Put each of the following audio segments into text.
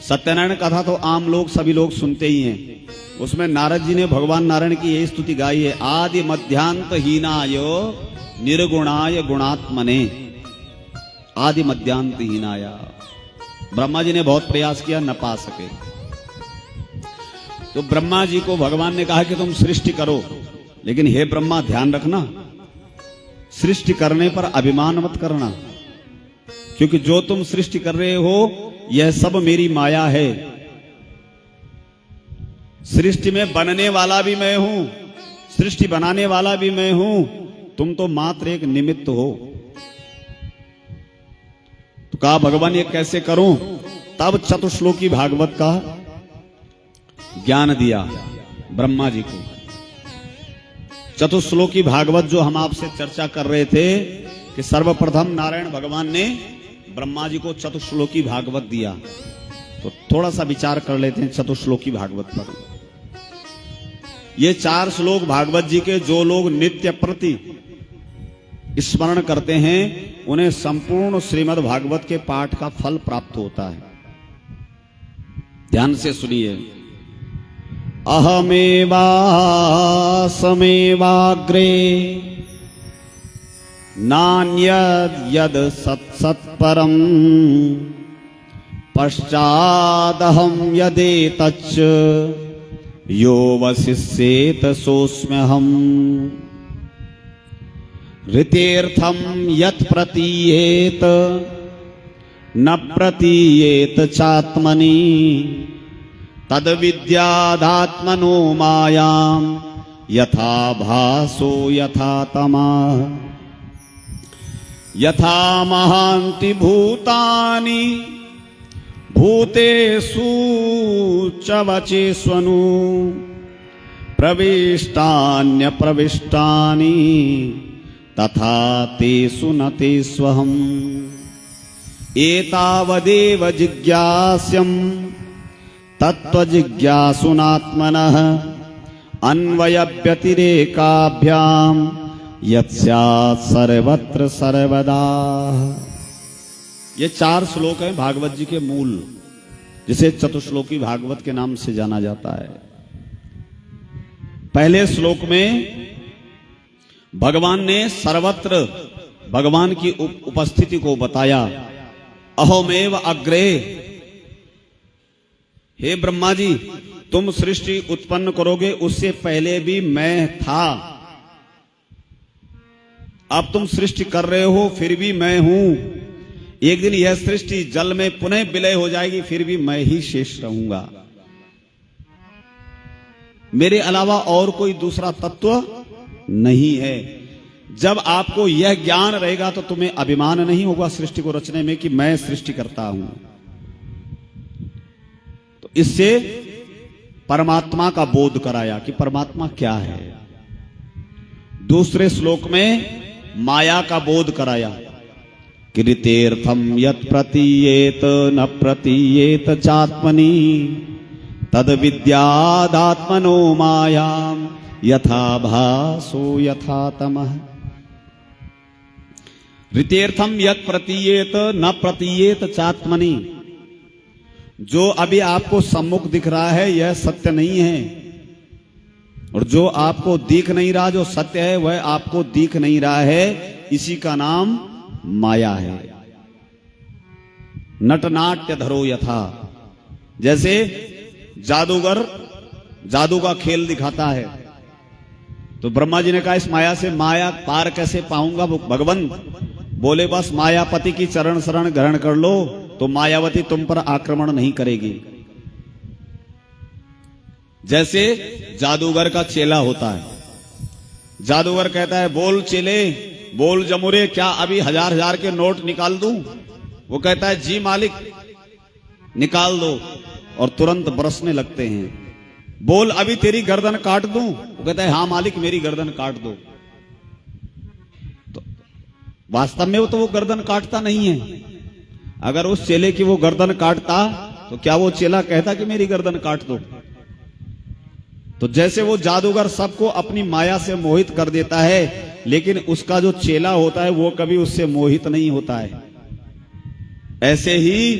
सत्यनारायण कथा तो आम लोग सभी लोग सुनते ही हैं। उसमें नारद जी ने भगवान नारायण की यही स्तुति गाई है, आदि मध्यांत हीनाय निर्गुणाय गुणात्मने। आदि मध्यांत हीनाया, ब्रह्मा जी ने बहुत प्रयास किया, न पा सके। तो ब्रह्मा जी को भगवान ने कहा कि तुम सृष्टि करो, लेकिन हे ब्रह्मा ध्यान रखना, सृष्टि करने पर अभिमान मत करना, क्योंकि जो तुम सृष्टि कर रहे हो यह सब मेरी माया है। सृष्टि में बनने वाला भी मैं हूं, सृष्टि बनाने वाला भी मैं हूं, तुम तो मात्र एक निमित्त हो। तो कहा भगवान ये कैसे करूं? तब चतुश्लोकी भागवत का ज्ञान दिया ब्रह्मा जी को। चतुश्लोकी भागवत जो हम आपसे चर्चा कर रहे थे कि सर्वप्रथम नारायण भगवान ने ब्रह्मा जी को चतुश्लोकी भागवत दिया। तो थोड़ा सा विचार कर लेते हैं चतुश्लोकी भागवत पर। ये 4 श्लोक भागवत जी के जो लोग नित्य प्रति स्मरण करते हैं उन्हें संपूर्ण श्रीमद् भागवत के पाठ का फल प्राप्त होता है। ध्यान से सुनिए। अहमेवासमेवाग्रे नान्यद् यद् सत्सत्परम् पश्चादहं यदेतच्च यो वसिष्येत सोऽस्म्यहम्। ऋतेर्थं यत् प्रतीयेत न प्रतीयेत चात्मनि तद विद्यादात्मनो मायां यथा भासो यथा तमः। यथा महान्ति भूतानि भूतेषु च वचेष्वनु प्रविष्टान्यप्रविष्टानि तथा तेषु न तेष्वहम्। एतावदेव जिज्ञास्यम् तत्त्वजिज्ञासुनात्मनः अन्वयव्यतिरेकाभ्याम् यत्स्यात् सर्वत्र सर्वदा। ये 4 श्लोक हैं भागवत जी के मूल, जिसे चतुश्लोकी भागवत के नाम से जाना जाता है। पहले श्लोक में भगवान ने सर्वत्र भगवान की उपस्थिति को बताया। अहोमेव अग्रे, हे ब्रह्मा जी तुम सृष्टि उत्पन्न करोगे उससे पहले भी मैं था। अब तुम सृष्टि कर रहे हो फिर भी मैं हूं। एक दिन यह सृष्टि जल में पुनः विलय हो जाएगी, फिर भी मैं ही शेष रहूंगा। मेरे अलावा और कोई दूसरा तत्व नहीं है। जब आपको यह ज्ञान रहेगा तो तुम्हें अभिमान नहीं होगा सृष्टि को रचने में कि मैं सृष्टि करता हूं। तो इससे परमात्मा का बोध कराया कि परमात्मा क्या है। दूसरे श्लोक में माया का बोध कराया। कृतेर्थम यत् प्रतीयेत न प्रतीयेत चात्मनि तद विद्यादात्मनो मायां यथा भासो यथा तमः। ऋतेर्थम यत् प्रतीयेत न प्रतीयेत चात्मनि, जो अभी आपको सम्मुख दिख रहा है यह सत्य नहीं है, और जो आपको दिख नहीं रहा, जो सत्य है वह आपको दिख नहीं रहा है। इसी का नाम माया है। नटनाट्य धरो यथा, जैसे जादूगर जादू का खेल दिखाता है। तो ब्रह्मा जी ने कहा इस माया से माया पार कैसे पाऊंगा? भगवान बोले बस मायापति की चरण शरण ग्रहण कर लो तो मायावती तुम पर आक्रमण नहीं करेगी। जैसे जादूगर का चेला होता है, जादूगर कहता है बोल चेले बोल जमुरे, क्या अभी 1000 के नोट निकाल दूं? वो कहता है जी मालिक निकाल दो, और तुरंत बरसने लगते हैं। बोल अभी तेरी गर्दन काट दूं? वो कहता है हाँ मालिक मेरी गर्दन काट दो। तो वास्तव में वो गर्दन काटता नहीं है। अगर उस चेले की वो गर्दन काटता तो क्या वो चेला कहता कि मेरी गर्दन काट दो? तो जैसे वो जादूगर सबको अपनी माया से मोहित कर देता है, लेकिन उसका जो चेला होता है वो कभी उससे मोहित नहीं होता है। ऐसे ही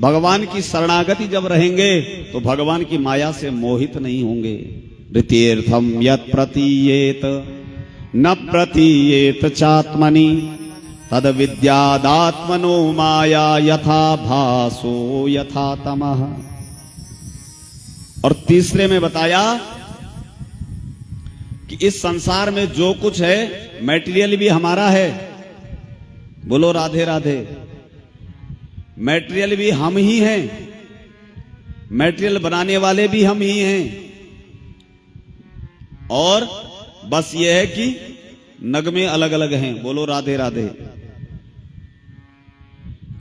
भगवान की शरणागति जब रहेंगे तो भगवान की माया से मोहित नहीं होंगे। ऋतीर्थम यत् प्रतीयेत न प्रतीयेत चात्मनि तद विद्यादात्मनो माया यथा भासो यथा तमः। और तीसरे में बताया कि इस संसार में जो कुछ है मैटेरियल भी हमारा है। बोलो राधे राधे। मैटेरियल भी हम ही हैं, मैटेरियल बनाने वाले भी हम ही हैं। और बस ये है कि नगमे अलग अलग हैं। बोलो राधे राधे।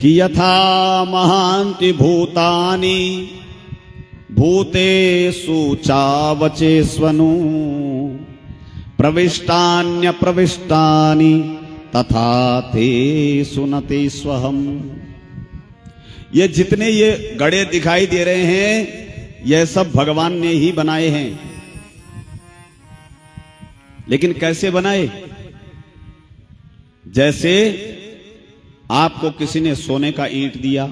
कि यथा महांति भूतानि भूतेषु चावचेष्वनु प्रविष्टान्य प्रविष्टानि तथा तेषु न तेष्वहम्। ये जितने ये गड़े दिखाई दे रहे हैं ये सब भगवान ने ही बनाए हैं। लेकिन कैसे बनाए? जैसे आपको किसी ने सोने का ईंट दिया,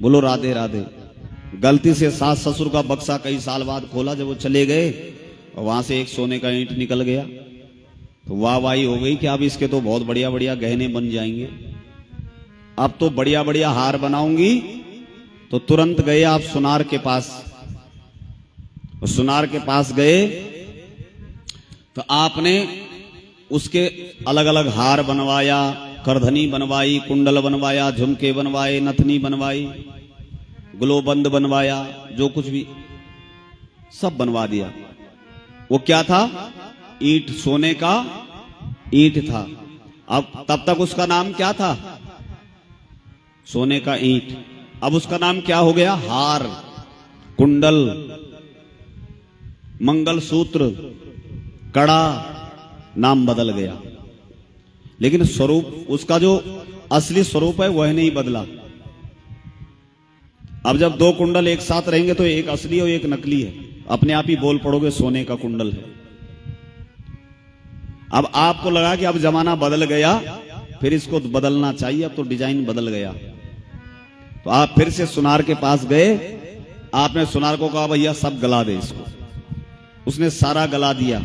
बोलो राधे राधे, गलती से सास ससुर का बक्सा कई साल बाद खोला, जब वो चले गए और वहां से एक सोने का ईंट निकल गया तो वाहवाही हो गई कि अब इसके तो बहुत बढ़िया बढ़िया गहने बन जाएंगे, अब तो बढ़िया बढ़िया हार बनाऊंगी। तो तुरंत गए आप सुनार के पास, और सुनार के पास गए तो आपने उसके अलग अलग हार बनवाया, करधनी बनवाई, कुंडल बनवाया, झुमके बनवाए, नथनी बनवाई, ग्लोबंद बनवाया, जो कुछ भी सब बनवा दिया। वो क्या था? ईंट, सोने का ईंट था। अब तब तक उसका नाम क्या था? सोने का ईंट। अब उसका नाम क्या हो गया? हार, कुंडल, मंगलसूत्र, कड़ा, नाम बदल गया। लेकिन स्वरूप उसका जो असली स्वरूप है वह नहीं बदला। अब जब दो कुंडल एक साथ रहेंगे तो एक असली और एक नकली है, अपने आप ही बोल पड़ोगे सोने का कुंडल है। अब आपको लगा कि अब जमाना बदल गया, फिर इसको बदलना चाहिए, अब तो डिजाइन बदल गया। तो आप फिर से सुनार के पास गए, आपने सुनार को कहा भैया सब गला दे इसको। उसने सारा गला दिया।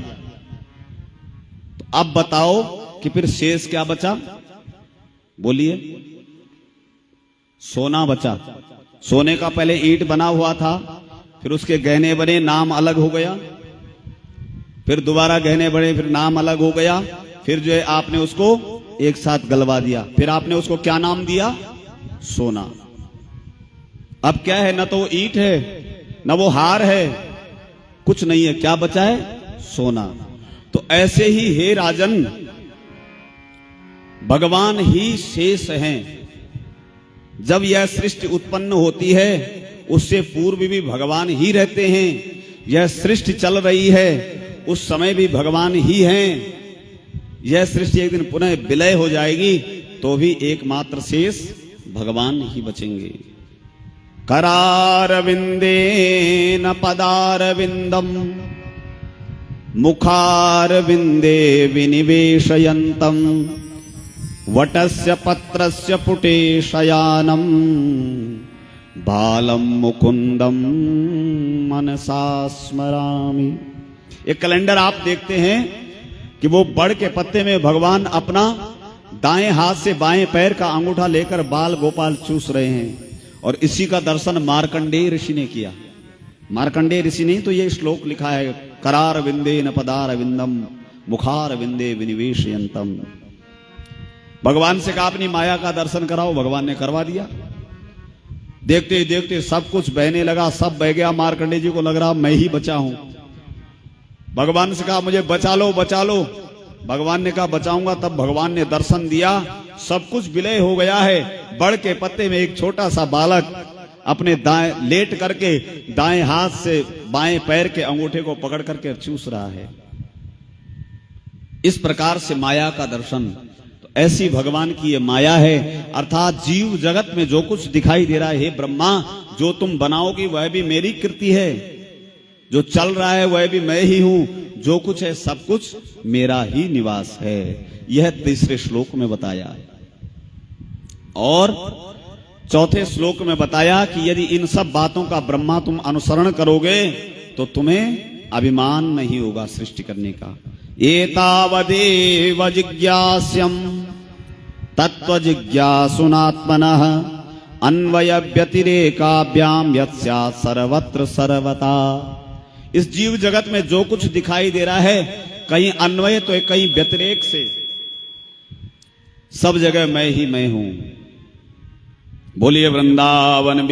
तो अब बताओ कि फिर शेष क्या बचा? बोलिए। सोना बचा। सोने का पहले ईंट बना हुआ था, फिर उसके गहने बने, नाम अलग हो गया, फिर दोबारा गहने बने, फिर नाम अलग हो गया, फिर जो है आपने उसको एक साथ गलवा दिया, फिर आपने उसको क्या नाम दिया? सोना। अब क्या है? न तो वो ईंट है, न वो हार है, कुछ नहीं है। क्या बचा है? सोना। तो ऐसे ही हे राजन, भगवान ही शेष हैं। जब यह सृष्टि उत्पन्न होती है उससे पूर्व भी भगवान ही रहते हैं। यह सृष्टि चल रही है उस समय भी भगवान ही हैं। यह सृष्टि एक दिन पुनः विलय हो जाएगी तो भी एकमात्र शेष भगवान ही बचेंगे। करारविंदेन पदारविंदम मुखारविंदे विनिवेशयन्तम वटस्य पत्रस्य पुटे शयानम बालम मुकुंदम मनसा स्मरामि। एक कैलेंडर आप देखते हैं कि वो बड़ के पत्ते में भगवान अपना दाएं हाथ से बाएं पैर का अंगूठा लेकर बाल गोपाल चूस रहे हैं। और इसी का दर्शन मार्कंडेय ऋषि ने किया। मार्कंडेय ऋषि ने तो ये श्लोक लिखा है, करार विंदे न पदार विंदम मुखार विंदे विनिवेशयन्तम। भगवान से कहा अपनी माया का दर्शन कराओ, भगवान ने करवा दिया। देखते ही देखते सब कुछ बहने लगा, सब बह गया। मार्कंडेय जी को लग रहा मैं ही बचा हूं। भगवान से कहा मुझे बचा लो बचा लो। भगवान ने कहा बचाऊंगा। तब भगवान ने दर्शन दिया, सब कुछ विलय हो गया है। बड़ के पत्ते में एक छोटा सा बालक अपने दाएं लेट करके दाएं हाथ से बाएं पैर के अंगूठे को पकड़ करके चूस रहा है। इस प्रकार से माया का दर्शन। तो ऐसी भगवान की ये माया है। अर्थात जीव जगत में जो कुछ दिखाई दे रहा है, हे ब्रह्मा जो तुम बनाओगी वह भी मेरी कृति है, जो चल रहा है वह भी मैं ही हूं, जो कुछ है सब कुछ मेरा ही निवास है। यह तीसरे श्लोक में बताया। और चौथे श्लोक में बताया कि यदि इन सब बातों का ब्रह्मा तुम अनुसरण करोगे तो तुम्हें अभिमान नहीं होगा सृष्टि करने का। एतावदेव जिज्ञास्यम् तत्व जिज्ञासुनात्मनः अन्वय व्यतिरेकाभ्याम यत्स्यात् सर्वत्र सर्वता। इस जीव जगत में जो कुछ दिखाई दे रहा है, कहीं अन्वय तो कहीं व्यतिरेक से, सब जगह मैं ही मैं हूं। बोलिए वृंदावन बिहारी।